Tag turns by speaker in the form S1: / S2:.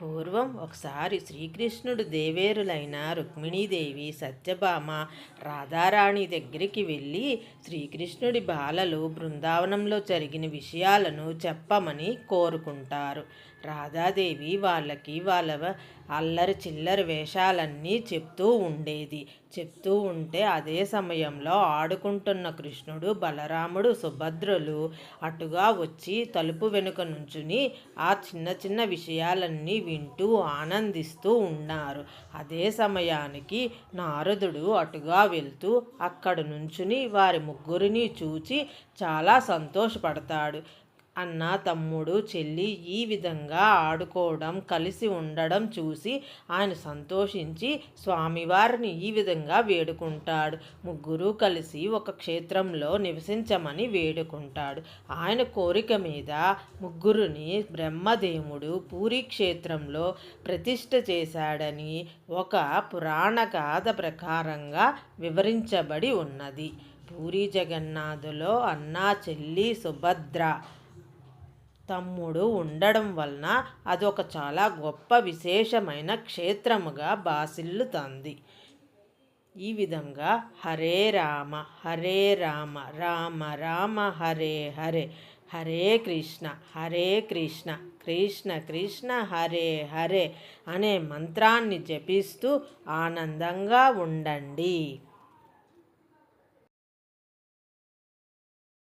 S1: పూర్వం ఒకసారి శ్రీకృష్ణుడు దేవేరులైన రుక్మిణీదేవి, సత్యభామ, రాధారాణి దగ్గరికి వెళ్ళి శ్రీకృష్ణుడి బాలలు బృందావనంలో జరిగిన విషయాలను చెప్పమని కోరుకుంటారు. రాధాదేవి వాళ్ళ అల్లరి చిల్లరి వేషాలన్నీ చెప్తూ ఉండేది. చెప్తూ ఉంటే అదే సమయంలో ఆడుకుంటున్న కృష్ణుడు, బలరాముడు, సుభద్రలు అటుగా వచ్చి తలుపు వెనుక నుంచుని ఆ చిన్న చిన్న విషయాలన్నీ వింటూ ఆనందిస్తూ ఉన్నారు. అదే సమయానికి నారదుడు అటుగా వెళ్తూ అక్కడ నుంచుని వారి ముగ్గురిని చూచి చాలా సంతోషపడతాడు. అన్న, తమ్ముడు, చెల్లి ఈ విధంగా ఆడుకోవడం, కలిసి ఉండడం చూసి ఆయన సంతోషించి స్వామివారిని ఈ విధంగా వేడుకుంటాడు. ముగ్గురు కలిసి ఒక క్షేత్రంలో నివసించమని వేడుకుంటాడు. ఆయన కోరిక మీద ముగ్గురిని బ్రహ్మదేవుడు పూరీ క్షేత్రంలో ప్రతిష్ఠ చేశాడని ఒక పురాణ గాథ ప్రకారంగా వివరించబడి ఉన్నది. పూరీ జగన్నాథులో అన్న, చెల్లి, సుభద్ర, తమ్ముడు ఉండడం వలన అదొక చాలా గొప్ప విశేషమైన క్షేత్రముగా బాసిల్లుతుంది. ఈ విధంగా హరే రామ హరే రామ రామ రామ హరే హరే, హరే కృష్ణ కృష్ణ కృష్ణ హరే హరే అనే మంత్రాన్ని జపిస్తూ ఆనందంగా ఉండండి.